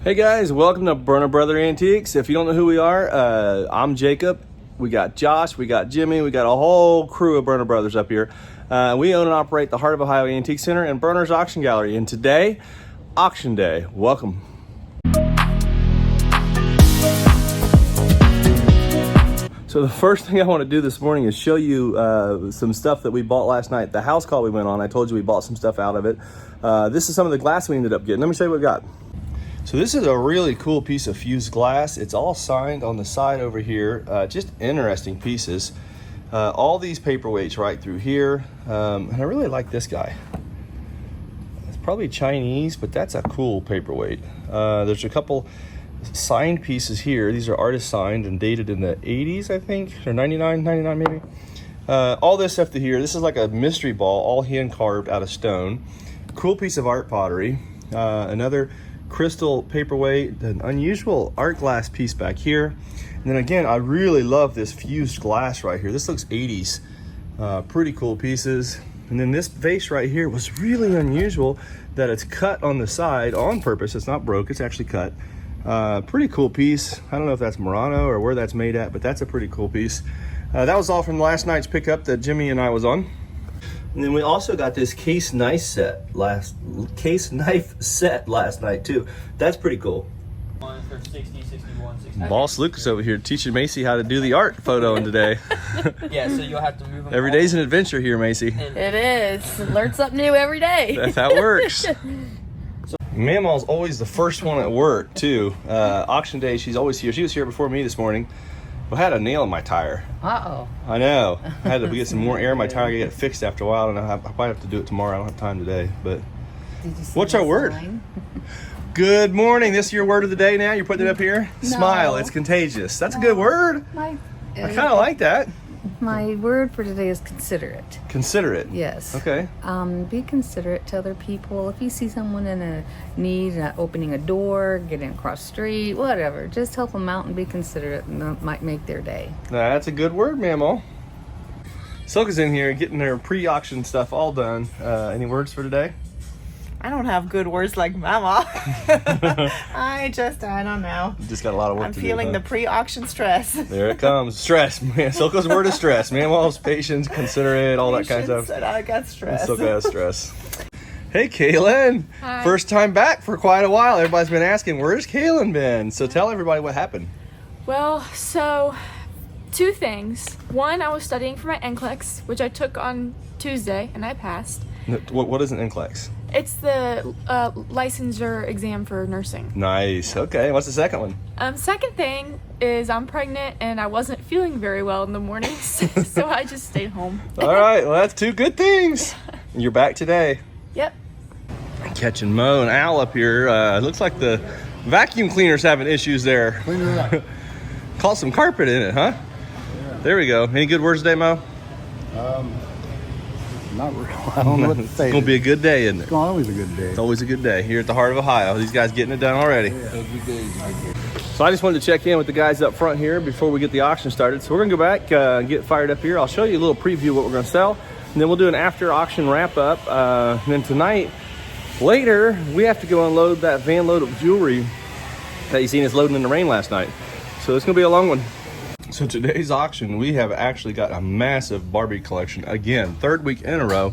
Hey guys, welcome to Burner Brother Antiques. If you don't know who we are, I'm Jacob. We got Josh, we got Jimmy, we got a whole crew of Burner Brothers up here. We own and operate the Heart of Ohio Antique Center and Burner's Auction Gallery. And today, auction day. Welcome. So the first thing I want to do this morning is show you some stuff that we bought last night. The house call we went on, I told you we bought some stuff out of it. This is some of the glass we ended up getting. Let me show you what we got. So this is a really cool piece of fused glass. It's all signed on the side over here. Just interesting pieces. All these paperweights right through here. And I really like this guy. It's probably Chinese, but that's a cool paperweight. There's a couple signed pieces here. These are artist signed and dated in the 80s, I think, or 99 maybe. All this stuff to here. This is like a mystery ball, all hand carved out of stone. Cool piece of art pottery. Another crystal paperweight, an unusual art glass piece back here. And then again, I really love this fused glass right here. This looks 80s. Pretty cool pieces. And then this vase right here was really unusual that it's cut on the side on purpose. It's not broke, it's actually cut. Pretty cool piece. I don't know if that's Murano or where that's made at, but that's a pretty cool piece. That was all from last night's pickup that Jimmy and I was on. And then we also got this case knife set last night too. That's pretty cool. One for 60, 61, 60. Boss Lucas over here teaching Macy how to do the art photoing today. Yeah, so you'll have to move them. Every day's an adventure here, Macy. It is. Learn something new every day. That's how it works. Mamaw's always the first one at work too. Auction day, she's always here. She was here before me this morning. I had a nail in my tire. Uh-oh. I know. I had to get some more air in my tire. I get it fixed after a while. I don't know. I probably have to do it tomorrow. I don't have time today. But Did you see what's our word? Good morning. This is your word of the day now? You're putting it up here? No. Smile. It's contagious. That's a good word. I kind of like that. My word for today is considerate. Considerate. Yes. Okay. Be considerate to other people. If you see someone in a need, opening a door, getting across the street, whatever, just help them out and be considerate, and that might make their day. That's a good word, Mamaw. Silka's in here getting her pre-auction stuff all done. Any words for today? I don't have good words like Mama. I don't know. You just got a lot of work I'm to feeling do. the pre-auction stress. There it comes. Stress. Man, Silka's word is stress. Mamaw's patience, considerate, all that kind of stuff. And I got stress. Silka has stress. Hey, Kaylin. Hi. First time back for quite a while. Everybody's been asking, where's Kaylin been? So tell everybody what happened. Well, so two things. One, I was studying for my NCLEX, which I took on Tuesday, and I passed. What is an NCLEX? It's the licensure exam for nursing. Nice. Okay. What's the second one? Second thing is I'm pregnant, and I wasn't feeling very well in the mornings, so I just stayed home. All right. Well, that's two good things. You're back today. Yep. Catching Mo and Al up here. It looks like the vacuum cleaner's having issues there. Clean it up. Caught some carpet in it, huh? Yeah. There we go. Any good words today, Mo? Not real. I don't know what to say. It's gonna be a good day, isn't it? It's always a good day. It's always a good day here at the Heart of Ohio. These guys getting it done already. Every day is a good day. So I just wanted to check in with the guys up front here before we get the auction started. So we're gonna go back and get fired up here. I'll show you a little preview of what we're gonna sell, and then we'll do an after auction wrap up. And then tonight, later, we have to go unload that van load of jewelry that you seen us loading in the rain last night. So it's gonna be a long one. So today's auction, we have actually got a massive Barbie collection. Again, third week in a row.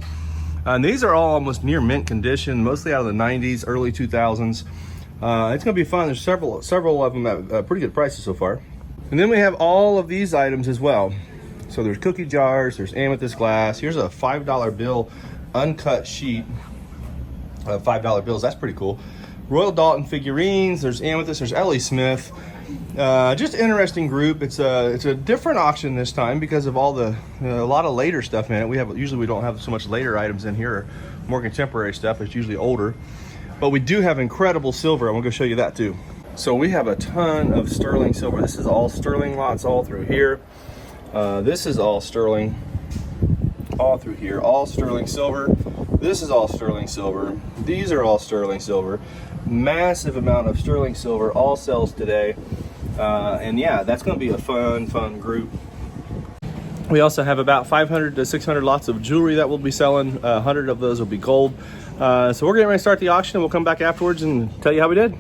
And these are all almost near mint condition, mostly out of the 90s, early 2000s. It's gonna be fun. There's several of them at pretty good prices so far. And then we have all of these items as well. So there's cookie jars, there's amethyst glass. Here's a $5 bill, uncut sheet of $5 bills. That's pretty cool. Royal Dalton figurines, there's amethyst, there's Ellie Smith. Just an interesting group. It's a different auction this time because of all a lot of later stuff in it. Usually we don't have so much later items in here, more contemporary stuff. It's usually older, but we do have incredible silver. I'm gonna go show you that too. So we have a ton of sterling silver. This is all sterling lots all through here. This is all sterling all through here, all sterling silver. This is all sterling silver. These are all sterling silver. Massive amount of sterling silver, all sells today. And yeah, that's going to be a fun group. We also have about 500 to 600 lots of jewelry that we'll be selling. 100 of those will be gold. So we're getting ready to start the auction, and we'll come back afterwards and tell you how we did.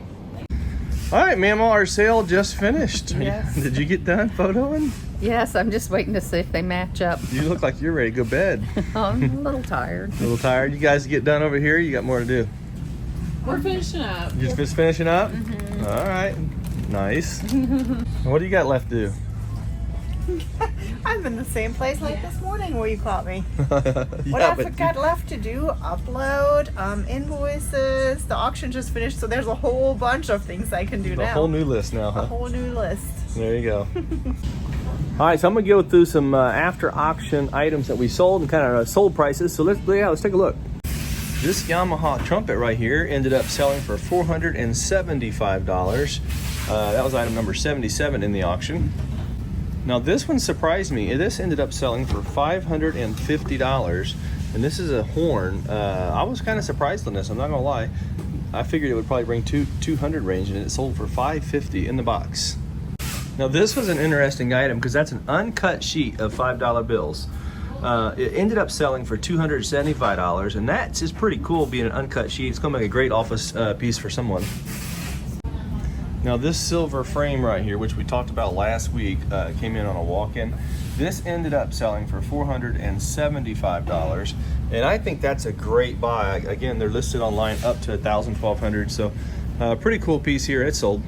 All right, Mama, our sale just finished. Yes. Did you get done photoing? Yes, I'm just waiting to see if they match up. You look like you're ready to go to bed. I'm a little tired. A little tired. You guys get done over here? You got more to do? We're finishing up. You just finishing up? All right. Nice. What do you got left to do? I'm in the same place like this morning where you caught me. Yeah, What I've but got left to do, upload, invoices. The auction just finished, so there's a whole bunch of things I can do a now. whole new list now, A huh? whole new list. There you go. All right, so I'm gonna go through some after auction items that we sold and kind of sold prices. So let's take a look. This Yamaha trumpet right here ended up selling for $475. That was item number 77 in the auction. Now this one surprised me. This ended up selling for $550, and this is a horn. I was kind of surprised on this, I'm not gonna lie. I figured it would probably bring 200 range, and it sold for $550 in the box. Now this was an interesting item because that's an uncut sheet of $5 bills. It ended up selling for $275, and that's just pretty cool being an uncut sheet. It's gonna make a great office piece for someone. Now this silver frame right here, which we talked about last week, came in on a walk-in. This ended up selling for $475, and I think that's a great buy. Again, they're listed online up to $1,000, $1,200, so pretty cool piece here. It sold.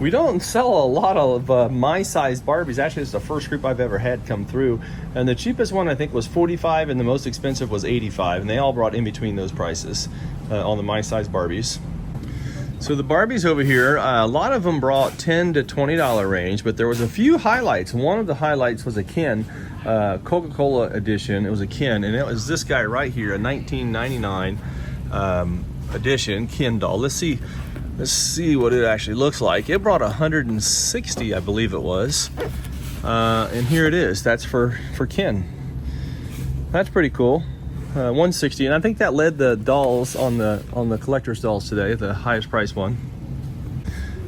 We don't sell a lot of my-sized Barbies. Actually, it's the first group I've ever had come through, and the cheapest one I think was $45, and the most expensive was $85, and they all brought in between those prices on the my-sized Barbies. So the Barbies over here, a lot of them brought $10 to $20 range, but there was a few highlights. One of the highlights was a Ken, Coca-Cola edition. It was a Ken, and it was this guy right here, a 1999 edition Ken doll. Let's see what it actually looks like. It brought 160, I believe it was, and here it is. That's for Ken. That's pretty cool. 160, and I think that led the dolls on the collector's dolls today, the highest price one.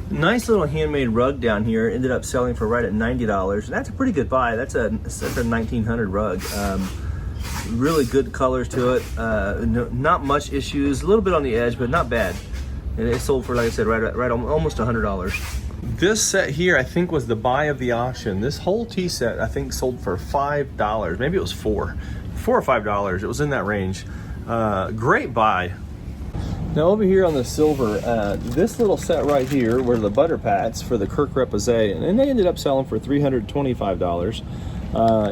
Nice little handmade rug down here ended up selling for right at $90, and that's a pretty good buy. That's a 1900 rug. Really good colors to it. Not much issues. A little bit on the edge, but not bad. And it sold for, like I said, right almost $100. This set here, I think, was the buy of the auction. This whole tea set, I think, sold for $5. Maybe it was $4 or $5. It was in that range. Great buy. Now over here on the silver, this little set right here were the butter pats for the Kirk Reposé, and they ended up selling for $325.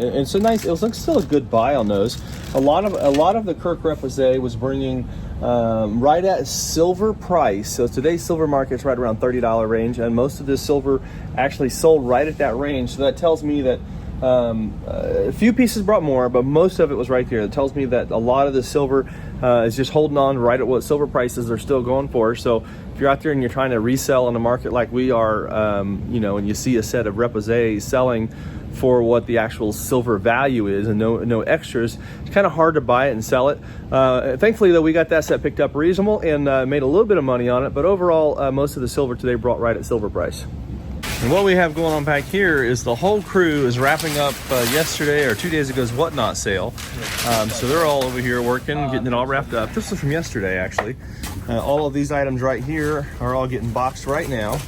It's a nice. It was still a good buy on those. A lot of the Kirk Reposé was bringing right at silver price. So today's silver market's right around $30 range, and most of this silver actually sold right at that range. So that tells me that a few pieces brought more, but most of it was right there. It tells me that a lot of the silver is just holding on right at what silver prices are still going for. So if you're out there and you're trying to resell in a market like we are, and you see a set of Reposés selling for what the actual silver value is and no extras, it's kind of hard to buy it and sell it. Thankfully though, we got that set picked up reasonable and made a little bit of money on it, but overall most of the silver today brought right at silver price. And what we have going on back here is the whole crew is wrapping up yesterday or 2 days ago's Whatnot sale. So they're all over here working, getting it all wrapped up. This was from yesterday, actually. All of these items right here are all getting boxed right now.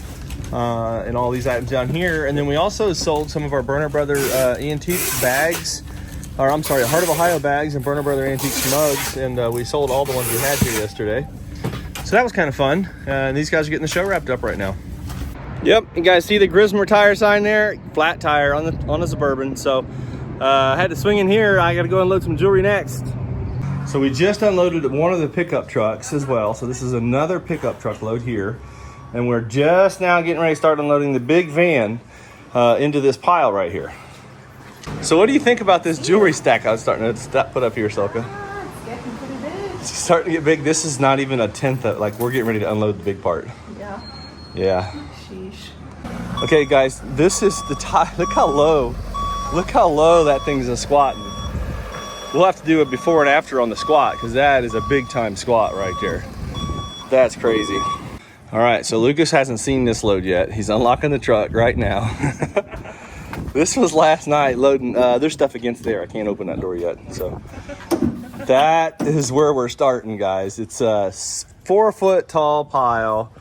And all these items down here. And then we also sold some of our Burner Brother antique bags, or I'm sorry, Heart of Ohio bags and Burner Brother antique mugs. And we sold all the ones we had here yesterday. So that was kind of fun. And these guys are getting the show wrapped up right now. Yep, you guys see the Grismer tire sign there? Flat tire on the Suburban. So I had to swing in here. I got to go unload some jewelry next. So we just unloaded one of the pickup trucks as well. So this is another pickup truck load here. And we're just now getting ready to start unloading the big van into this pile right here. So what do you think about this jewelry stack I was starting to put up here, Selka? It's getting pretty big. It's starting to get big. This is not even a tenth of, like, we're getting ready to unload the big part. Yeah. Yeah. Sheesh. Okay, guys, this is the tire. Look how low that thing's squatting. We'll have to do a before and after on the squat because that is a big time squat right there. That's crazy. All right, so Lucas hasn't seen this load yet. He's unlocking the truck right now. This was last night loading. There's stuff against there. I can't open that door yet. So that is where we're starting, guys. It's a 4 foot tall pile.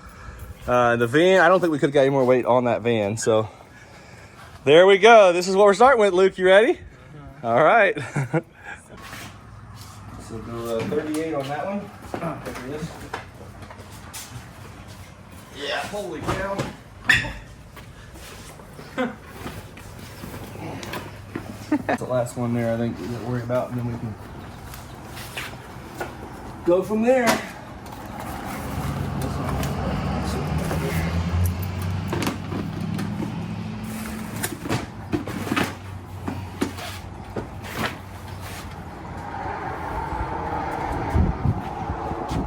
The van, I don't think we could have got any more weight on that van. So there we go. This is what we're starting with, Luke. You ready? All right. So go 38 on that one. There it is. Yeah, holy cow. That's the last one there, I think, we don't worry about, and then we can go from there.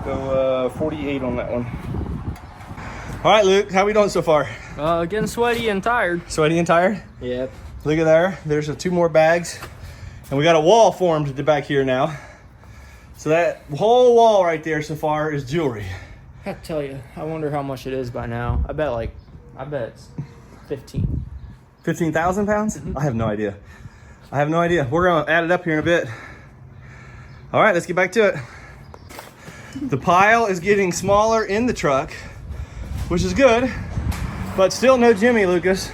Go 48 on that one. All right, Luke, how we doing so far? Getting sweaty and tired. Sweaty and tired? Yep. Look at there. There's 2 more bags. And we got a wall formed back here now. So that whole wall right there so far is jewelry. I have to tell you, I wonder how much it is by now. I bet it's 15. 15,000 pounds? I have no idea. We're going to add it up here in a bit. All right, let's get back to it. The pile is getting smaller in the truck, which is good, but still no Jimmy, Lucas.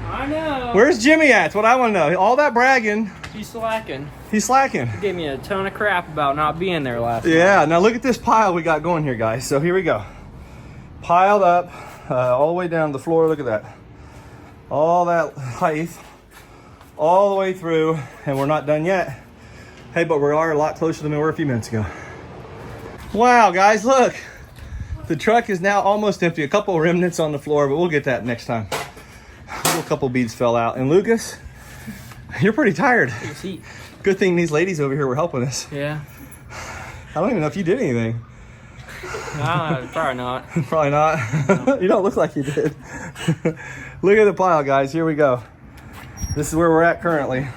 I know. Where's Jimmy at? That's what I want to know. All that bragging. He's slacking. He's slacking. He gave me a ton of crap about not being there last Yeah, night. now look at this pile we got going here, guys. So here we go. Piled up all the way down the floor. Look at that. All that height, all the way through, and we're not done yet. Hey, but we are a lot closer than we were a few minutes ago. Wow, guys, look. The truck is now almost empty. A couple of remnants on the floor, but we'll get that next time. A couple beads fell out. And Lucas, you're pretty tired. Good thing these ladies over here were helping us. Yeah. I don't even know if you did anything. Probably not. Probably not. No. You don't look like you did. Look at the pile, guys. Here we go. This is where we're at currently.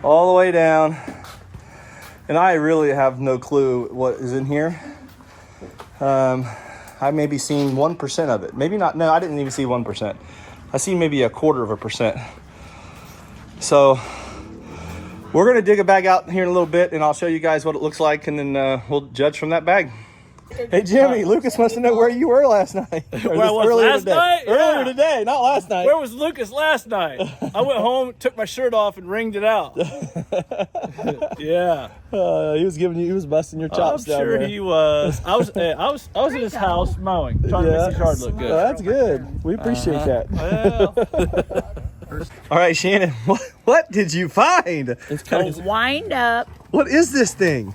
All the way down. And I really have no clue what is in here. I maybe seen 1% of it. Maybe not. No, I didn't even see 1%. I see maybe 1/4%. So we're going to dig a bag out here in a little bit, and I'll show you guys what it looks like, and then we'll judge from that bag. Hey, Jimmy, Lucas wants to know where you were last night. Where I was last night? Earlier today, not last night. Where was Lucas last night? I went home, took my shirt off, and wringed it out. Yeah. He was busting your chops I'm down sure there. he was. I was in his house mowing, trying to make his yard look good. Well, that's good. We appreciate that. Well, All right, Shannon, what did you find? Wind up. What is this thing?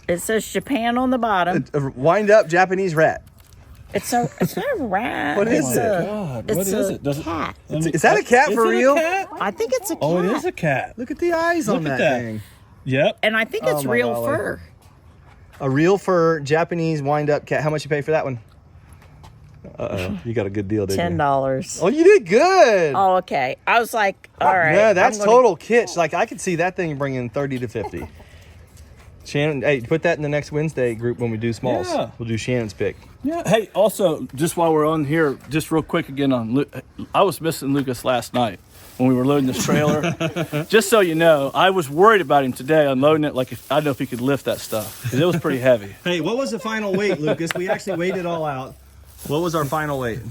It says Japan on the bottom. A wind up Japanese rat. It's not a rat. What is it? God, what is it? Does cat. Is that a cat for real? I think it's a cat. Oh, it is a cat. Look at the eyes Look on at that that. thing. Yep. And I think it's my real golly. fur. A real fur Japanese wind up cat. How much you pay for that one? You got a good deal, didn't you? $10. Oh, you did good. Oh, okay. I was like, all right. Yeah, that's I'm gonna- total kitsch. Like I could see that thing bringing 30 to 50. Shannon, hey, put that in the next Wednesday group when we do smalls. Yeah. We'll do Shannon's pick. Yeah. Hey, also, just while we're on here, just real quick again on I was missing Lucas last night when we were loading this trailer. Just so you know, I was worried about him today unloading it. Like, I don't know if he could lift that stuff because it was pretty heavy. Hey, what was the final weight, Lucas? We actually weighed it all out. What was our final weight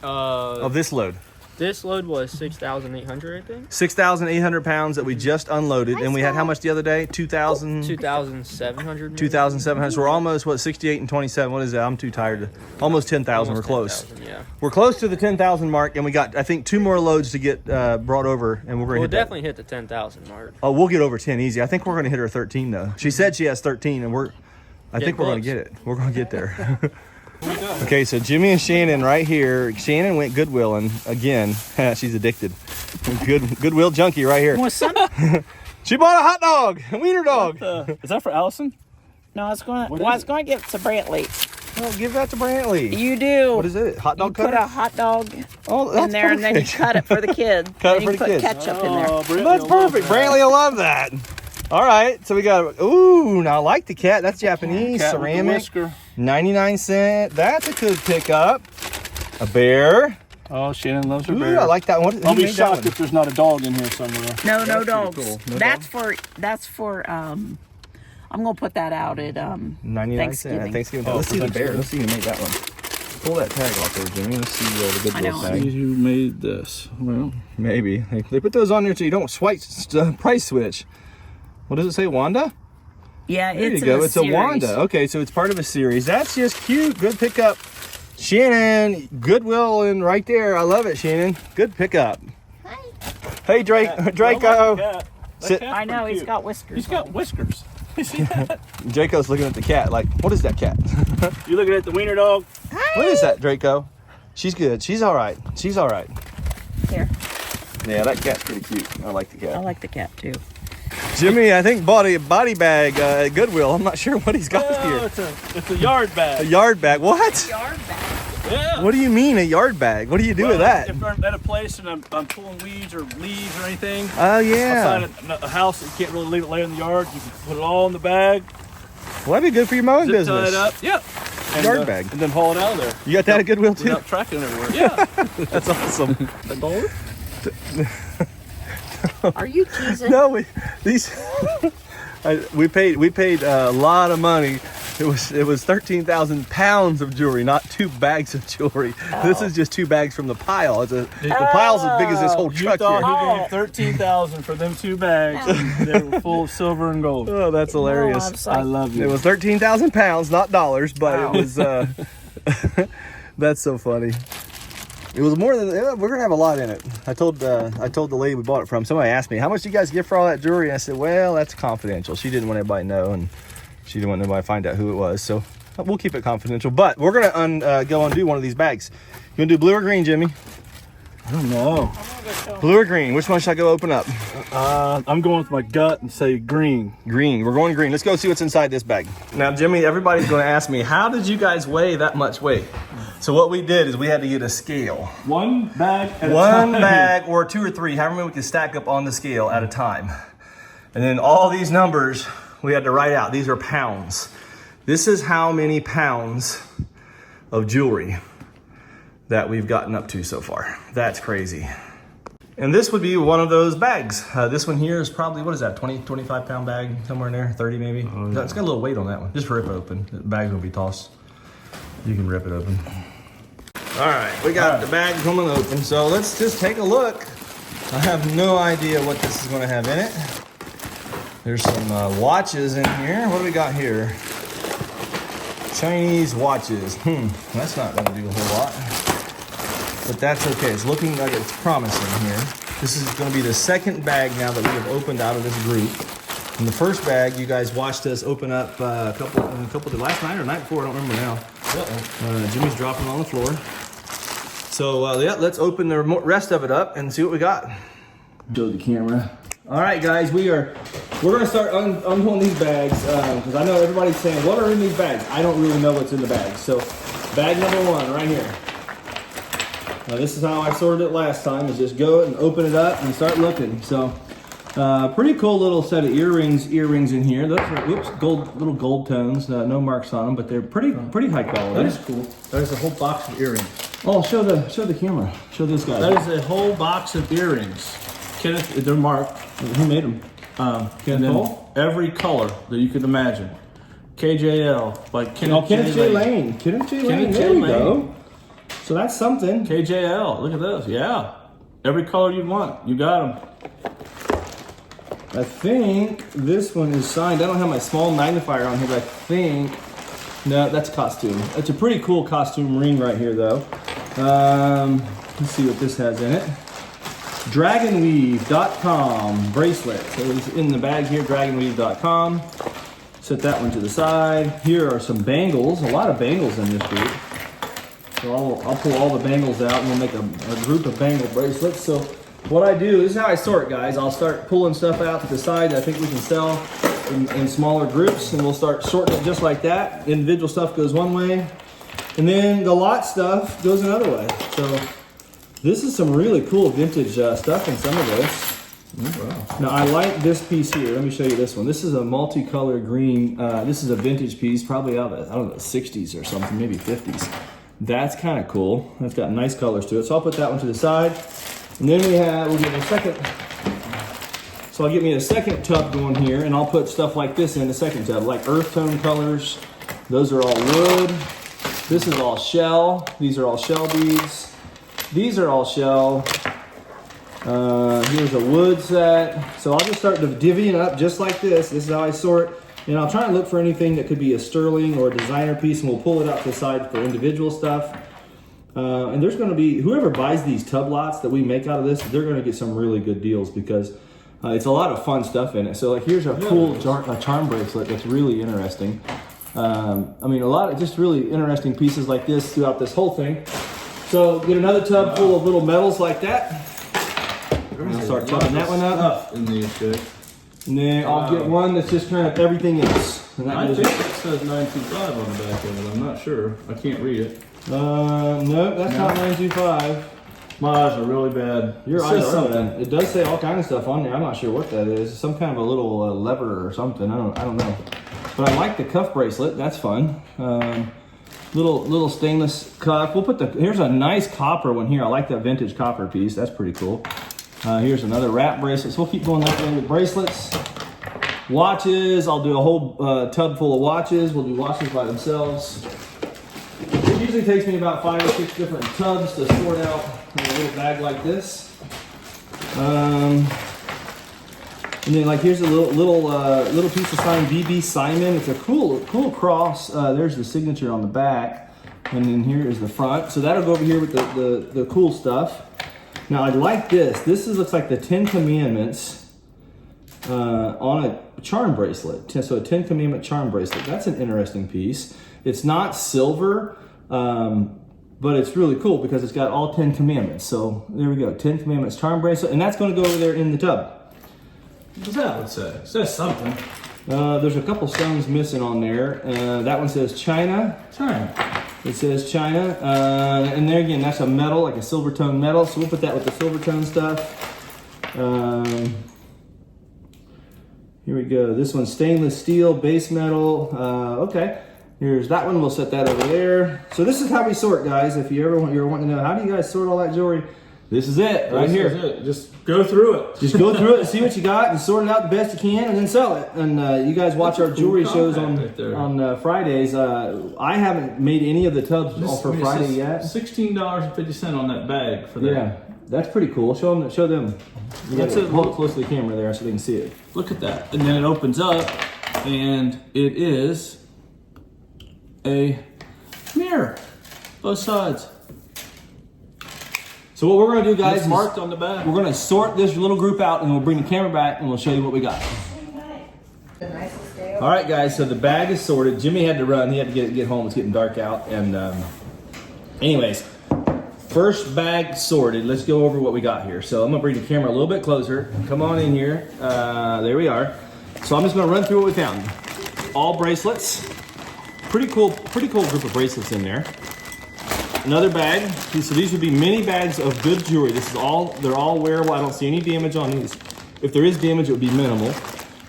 of this load? This load was 6,800, I think. 6,800 pounds that we just unloaded. And we had how much the other day? 2,000? 2,700. maybe? 2,700. So we're almost, 68 and 27. What is that? I'm too tired. Almost 10,000. We're Almost close. 10,000, yeah. We're close to the 10,000 mark, and we got, I think, 2 more loads to get brought over, and we're going to We'll hit that. definitely hit the 10,000 mark. Oh, we'll get over 10 easy. I think we're going to hit her 13, though. She said she has 13, and I think we're going to get it. We're going to get there. Okay, so Jimmy and Shannon right here. Shannon went Goodwilling again. She's addicted. Goodwill junkie right here. Want some? She bought a hot dog, a wiener dog. Is that for Allison? No, I was going to give it to Brantley. Oh, give that to Brantley. You do. What is it? Hot dog You put cutter? a hot dog Oh, that's in there, and then you perfect. cut it for the kid. Cut it Then for you the put kids. ketchup in there. That's perfect. Brantley will love that. All right, so we got, ooh, now I like the cat. That's Japanese, Cat with the ceramic, whisker. 99 cent. That's a good pickup. A bear. Oh, Shannon loves her Ooh, bear. I like that one. I'll Who be made that shocked one? if there's not a dog in here somewhere. No dogs. cool. No That's for I'm gonna put that out at 99 cents. Thanksgiving. Let's see the bear. Let's see who made that one. Pull that tag off there, Jimmy. Let's see the Goodwill I tag. See who made this. Well, Maybe. They put those on there so you don't price switch. What does it say, Wanda? Yeah, There it's you go. a It's series. a Wanda. Okay, so it's part of a series. That's just cute. Good pickup. Shannon, Goodwill, and right there. I love it, Shannon. Good pickup. Hi. Hey, Draco. Sit. I know he's got whiskers. he's got whiskers. You see that? Draco's looking at the cat like, what is that cat? You looking at the wiener dog? What is that, Draco? She's good. She's all right. She's all right. Here. Yeah, that cat's pretty cute. I like the cat. I like the cat too. Jimmy, I think bought a body bag at Goodwill. I'm not sure what he's got Oh, here. it's a yard A bag. yard bag. What? Yeah. What do you mean a yard bag? What do you do with that? If I'm at a place and I'm pulling weeds or leaves or anything Oh yeah. outside a house, you can't really leave it lay in the yard. You can put it all in the bag, Well, that'd be good for your mowing zip tie business. it up. Yep. And, Yard bag. And then haul it out of there. You got that at Goodwill too? Without tracking it everywhere. Yeah. That's awesome. Are you teasing? No, we paid a lot of money. It was 13,000 pounds of jewelry, not 2 bags of jewelry. This is just 2 bags from the pile. The pile's as big as this whole You truck thought here. he gave $13,000 for them 2 bags. And they were full of silver and gold. Oh, that's hilarious. I'm sorry. I love It you. was 13,000 pounds, not dollars, but Wow. it was. That's so funny. It was more than we're gonna have a lot in it. I told the lady we bought it from. Somebody asked me, "How much do you guys get for all that jewelry?" And I said, "Well, that's confidential." She didn't want everybody to know, and she didn't want nobody to find out who it was. So we'll keep it confidential. But we're gonna go undo one of these bags. You gonna do blue or green, Jimmy? I don't know. Blue or green? Which one should I go open up? I'm going with my gut and say green. Green. We're going green. Let's go see what's inside this bag. Now, Jimmy, everybody's going to ask me, how did you guys weigh that much weight? So what we did is we had to get a scale. One bag at a One time. bag or 2 or 3, however many we can stack up on the scale at a time. And then all these numbers we had to write out. These are pounds. This is how many pounds of jewelry that we've gotten up to so far. That's crazy. And this would be one of those bags. This one here is probably, what is that, 20, 25 pound bag, somewhere in there, 30 maybe. Oh, yeah. It's got a little weight on that one. Just rip it open. The bag's gonna be tossed. You can rip it open. All right, we got the bag coming open. So let's just take a look. I have no idea what this is gonna have in it. There's some watches in here. What do we got here? Chinese watches. That's not gonna do a whole lot. But that's okay. It's looking like it's promising here. This is going to be the second bag now that we have opened out of this group. In the first bag, you guys watched us open up a couple last night or night before. I don't remember now. Jimmy's dropping on the floor. So yeah, let's open the rest of it up and see what we got. Show the camera. All right, guys, we're going to start unpulling these bags because I know everybody's saying, "What are in these bags?" I don't really know what's in the bags. So, bag number 1 right here. Now this is how I sorted it last time, is just go and open it up and start looking. So, pretty cool little set of earrings in here. Those are, little gold tones, no marks on them, but they're pretty high quality. That is cool. That is a whole box of earrings. Oh, show the camera. Show this guy. That is a whole box of earrings. Kenneth, they're marked. Who made them? And Kenneth then Cole? every color that you could imagine. KJL, like Kenneth, Kenneth J. Lane. Kenneth J. Lane. Kenneth There J. we Lane. go. So that's something. KJL, look at those. Yeah. Every color you'd want. You got them. I think this one is signed. I don't have my small magnifier on here, but I think, no, that's costume. It's a pretty cool costume ring right here, though. Let's see what this has in it. Dragonweave.com bracelet. So it's in the bag here, dragonweave.com. Set that one to the side. Here are some bangles, a lot of bangles in this group. So I'll pull all the bangles out and we'll make a group of bangle bracelets. So what I do, this is how I sort, guys. I'll start pulling stuff out to the side that I think we can sell in smaller groups, and we'll start sorting it just like that. Individual stuff goes one way, and then the lot stuff goes another way. So this is some really cool vintage stuff in some of this. Wow. Now I like this piece here. Let me show you this one. This is a multicolored green. This is a vintage piece, probably out of, I don't know, 60s or something, maybe 50s. That's kind of cool. It's got nice colors to it. So I'll put that one to the side. And then we'll get a So I'll get me a second tub going here, and I'll put stuff like this in the second tub, like earth tone colors. Those are all wood. This is all shell. These are all shell beads. These are all shell. Here's a wood set. So I'll just start divvying up just like this. This is how I sort. And I'll try and look for anything that could be a sterling or a designer piece, and we'll pull it out to the side for individual stuff. And there's going to be, whoever buys these tub lots that we make out of this, they're going to get some really good deals because it's a lot of fun stuff in it. So like here's a cool charm bracelet that's really interesting. I mean, a lot of just really interesting pieces like this throughout this whole thing. So get another tub full of little metals like that. I'll start tubbing that one up. In these shit. And then I'll get one that's just kind of everything else. And that I goes think it says 925 on the back of it. I'm not sure. I can't read it. No, that's not 925. My eyes are really bad. Your It eyes says are bad. It does say all kind of stuff on there. I'm not sure what that is. Some kind of a little lever or something. I don't know. But I like the cuff bracelet. That's fun. Little stainless cuff. We'll put here's a nice copper one here. I like that vintage copper piece. That's pretty cool. Here's another wrap bracelet. So we'll keep going that way with bracelets. Watches. I'll do a whole tub full of watches. We'll do watches by themselves. It usually takes me about 5 or 6 different tubs to sort out in a little bag like this. And then like here's a little piece of sign, BB Simon. It's a cool cross. There's the signature on the back, and then here is the front. So that'll go over here with the cool stuff. Now I like this. This looks like the 10 Commandments on a charm bracelet. So a 10 Commandment charm bracelet. That's an interesting piece. It's not silver, but it's really cool because it's got all 10 Commandments. So there we go, 10 Commandments charm bracelet, and that's going to go over there in the tub. What does that one say? It says something. There's a couple stones missing on there. That one says China. China. It says China. And there again, that's a metal, like a silver tone metal. So we'll put that with the silver tone stuff. Here we go. This one's stainless steel, base metal. Okay. Here's that one. We'll set that over there. So this is how we sort, guys. If you're wanting to know, how do you guys sort all that jewelry? This is it, right here. This is it. Just go through it. Just go through it and see what you got and sort it out the best you can and then sell it. And you guys watch our jewelry shows on Fridays. I haven't made any of the tubs all for Friday yet. $16.50 on that bag for that. Yeah, that's pretty cool. Show them. That's it. Hold it close to the camera there so they can see it. Look at that. And then it opens up and it is a mirror. Both sides. So what we're going to do, guys, It's marked on the back. we're going to sort this little group out, and we'll bring the camera back, and we'll show you what we got. The nicest day. All right, guys, so the bag is sorted. Jimmy had to run. He had to get home. It's getting dark out. And anyways, first bag sorted. Let's go over what we got here. So I'm going to bring the camera a little bit closer. Come on in here. There we are. So I'm just going to run through what we found. All bracelets. Pretty cool group of bracelets in there. Another bag. So these would be mini bags of good jewelry. They're all wearable. I don't see any damage on these. If there is damage, it would be minimal.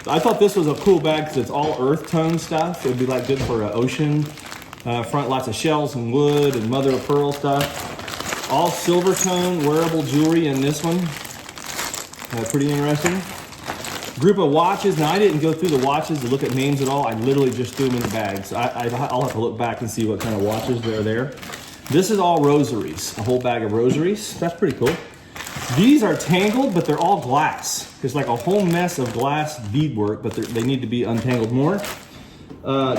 I thought this was a cool bag because it's all earth tone stuff. It would be like good for an ocean front. Lots of shells and wood and mother of pearl stuff. All silver tone wearable jewelry in this one. Pretty interesting. Group of watches. Now I didn't go through the watches to look at names at all. I literally just threw them in the bags. I'll have to look back and see what kind of watches are there. This is all rosaries, a whole bag of rosaries. That's pretty cool. These are tangled, but they're all glass. There's like a whole mess of glass beadwork, but they need to be untangled more.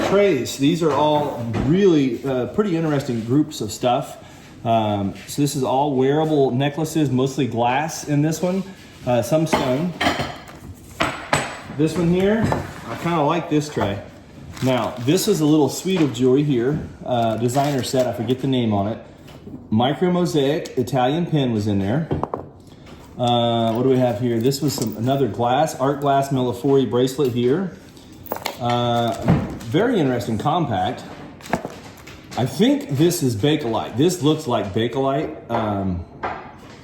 Trays, these are all really pretty interesting groups of stuff. So this is all wearable necklaces, mostly glass in this one, some stone. This one here, I kind of like this tray. Now, this is a little suite of jewelry here, designer set, I forget the name on it. Micro mosaic, Italian pin was in there. What do we have here? This was another art glass Millefori bracelet here. Very interesting compact. I think this is Bakelite. This looks like Bakelite. I'm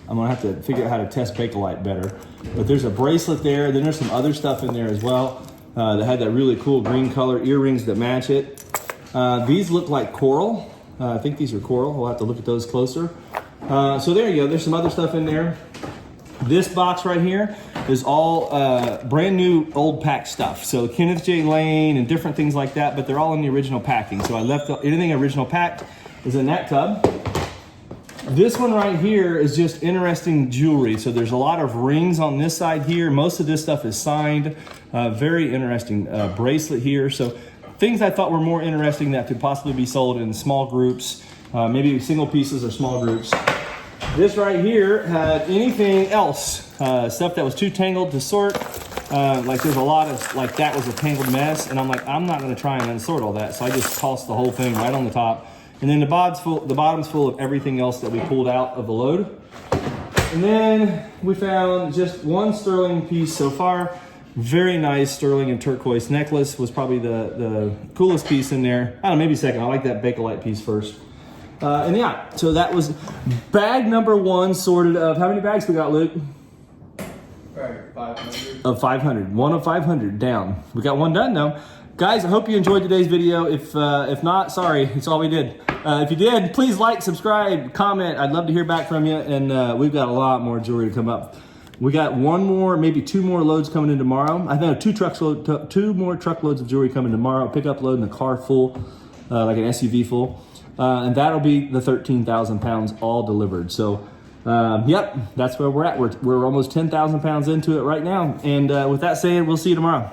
gonna have to figure out how to test Bakelite better. But there's a bracelet there, then there's some other stuff in there as well. That had that really cool green color earrings that match it. These look like coral. I think these are coral. We'll have to look at those closer. So there you go. There's some other stuff in there. This box right here, is all brand new old pack stuff. So Kenneth J. Lane and different things like that, but they're all in the original packing. So I left anything original packed is in that tub. This one right here is just interesting jewelry. So there's a lot of rings on this side here. Most of this stuff is signed. Very interesting bracelet here. So things I thought were more interesting that could possibly be sold in small groups, maybe single pieces or small groups. This right here had anything else, stuff that was too tangled to sort. Like there's a lot of, like that was a tangled mess. And I'm like, I'm not gonna try and unsort all that. So I just tossed the whole thing right on the top. And then the bottom's full of everything else that we pulled out of the load. And then we found just one sterling piece so far. Very nice sterling and turquoise necklace was probably the coolest piece in there. I don't know, maybe second. I like that Bakelite piece first. And yeah, so that was bag number 1 sorted of, how many bags we got, Luke? 500. Of 500. 1 of 500 down. We got 1 done though. Guys, I hope you enjoyed today's video. If not, sorry, it's all we did. If you did, please like, subscribe, comment. I'd love to hear back from you. And we've got a lot more jewelry to come up. We got 1 more, maybe 2 more loads coming in tomorrow. I think 2 more truckloads of jewelry coming tomorrow. Pickup load in the car full, like an SUV full. And that'll be the 13,000 pounds all delivered. So, yep, that's where we're at. We're almost 10,000 pounds into it right now. And with that said, we'll see you tomorrow.